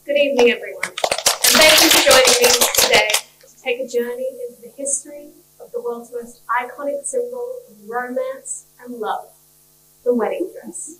Good evening, everyone, and thank you for joining me today to take a journey into the history of the world's most iconic symbol of romance and love, the wedding dress.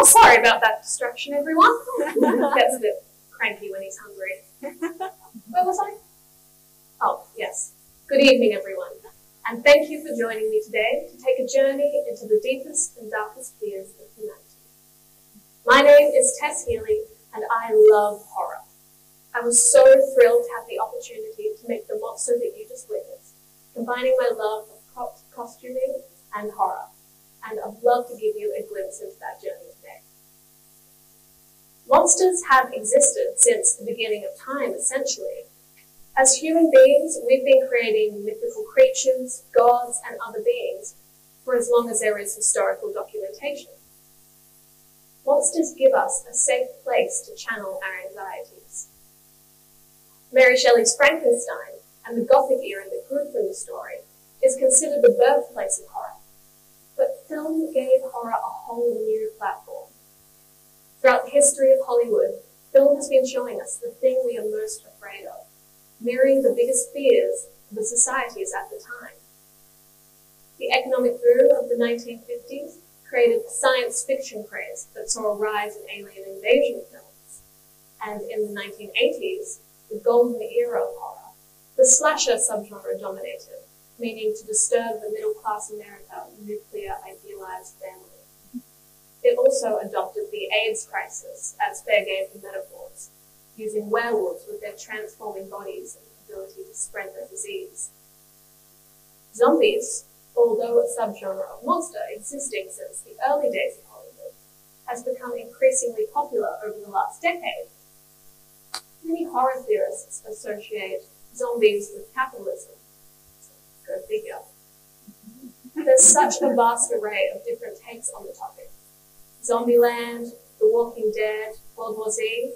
Sorry about that distraction, everyone. Gets a bit cranky when he's hungry. Where was I? Oh, yes. Good evening, everyone. And thank you for joining me today to take a journey into the deepest and darkest fears of humanity. My name is Tess Healy, and I love horror. I was so thrilled to have the opportunity to make the monster that you just witnessed, combining my love of costuming and horror. And I'd love to give you a glimpse into that journey today. Monsters have existed since the beginning of time, essentially. As human beings, we've been creating mythical creatures, gods, and other beings for as long as there is historical documentation. Monsters give us a safe place to channel our anxieties. Mary Shelley's Frankenstein and the Gothic era that grew from the story is considered the birthplace of horror. But film gave horror a whole new platform. Throughout the history of Hollywood, film has been showing us the thing we are most afraid of, mirroring the biggest fears of the societies at the time. The economic boom of the 1950s created a science fiction craze that saw a rise in alien invasion films. And in the 1980s, the golden era of horror, the slasher subgenre dominated, meaning to disturb the middle-class America nuclear idealized family. It also adopted the AIDS crisis as fair game for metaphors, using werewolves with their transforming bodies and ability to spread their disease. Zombies, although a subgenre of monster existing since the early days of Hollywood, has become increasingly popular over the last decade. Many horror theorists associate zombies with capitalism. Go figure. There's such a vast array of different takes on the topic. Zombieland, The Walking Dead, World War Z.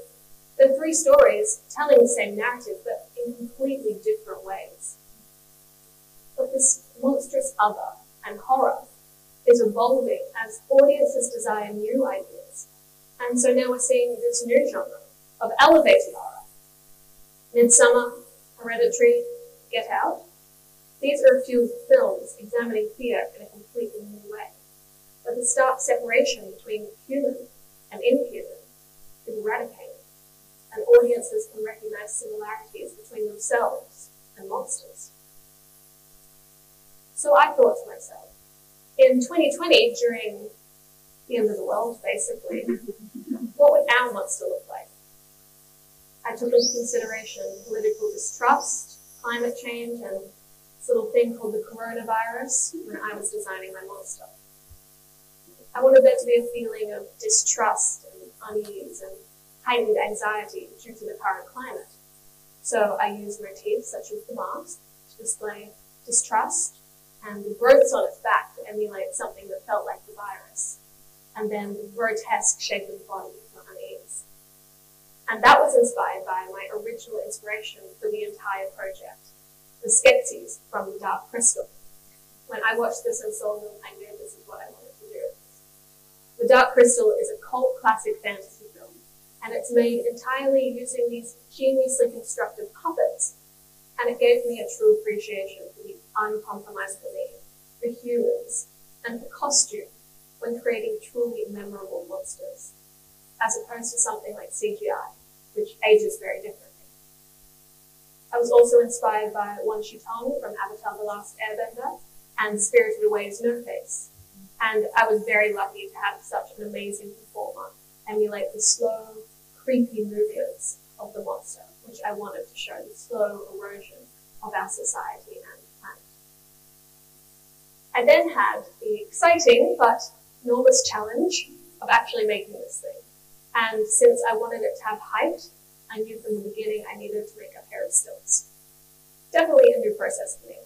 They're three stories telling the same narrative, but in completely different ways. But this monstrous other and horror is evolving as audiences desire new ideas. And so now we're seeing this new genre of elevated horror. Midsummer, Hereditary, Get Out. These are a few films examining fear in a completely new way. But the stark separation between human and inhuman is eradicated, and audiences can recognize similarities between themselves and monsters. So I thought to myself, in 2020, during the end of the world, basically, what would our monster look like? I took into consideration political distrust, climate change, and this little thing called the coronavirus when I was designing my monster. I wanted there to be a feeling of distrust and unease and heightened anxiety due to the current climate. So I used motifs such as the mask to display distrust and the growths on its back to emulate something that felt like the virus, and then the grotesque shape of the body for unease. And that was inspired by my original inspiration for the entire project, the sketches from The Dark Crystal. When I watched this and saw them, I knew this is what I wanted to do. The Dark Crystal is a cult classic fantasy film, and it's made entirely using these geniusly constructed puppets, and it gave me a true appreciation for the uncompromisable need, for humans, and for costume when creating truly memorable monsters, as opposed to something like CGI, which ages very differently. I was also inspired by Wan Shi Tong from Avatar: The Last Airbender and Spirited Away's No Face, and I was very lucky to have such an amazing performer emulate the slow, creepy movements of the monster, which I wanted to show the slow erosion of our society and planet. I then had the exciting but enormous challenge of actually making this thing. And since I wanted it to have height, I knew from the beginning I needed to make a pair of stilts. Definitely a new process for me,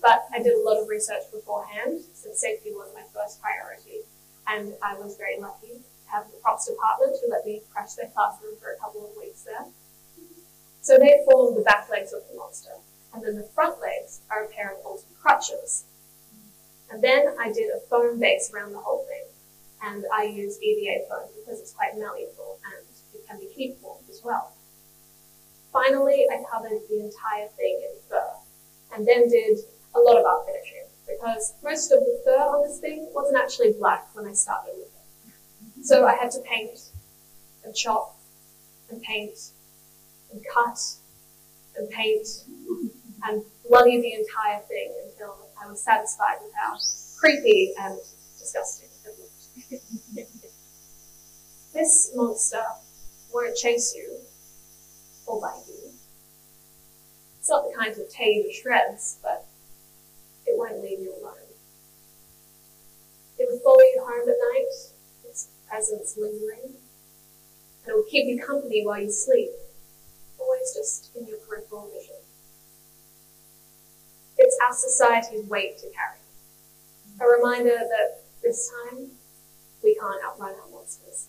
but I did a lot of research beforehand since safety was my first priority, and I was very lucky to have the props department who let me crash their classroom for a couple of weeks there. So they formed the back legs of the monster, and then the front legs are a pair of altered crutches. And then I did a foam base around the whole thing, and I used EVA foam because it's quite malleable and it can be heat formed as well. Finally, I covered the entire thing in fur, and then did a lot of art finishing, because most of the fur on this thing wasn't actually black when I started with it. So I had to paint and chop and paint and cut and paint and bloody the entire thing until I was satisfied with how creepy and disgusting it looked. This monster won't chase you or bite you. It's not the kind to tear you to shreds, but it won't leave you alone. It will follow you home at night, its presence lingering, and it will keep you company while you sleep, always just in your peripheral vision. It's our society's weight to carry. A reminder that this time, we can't outrun our monsters.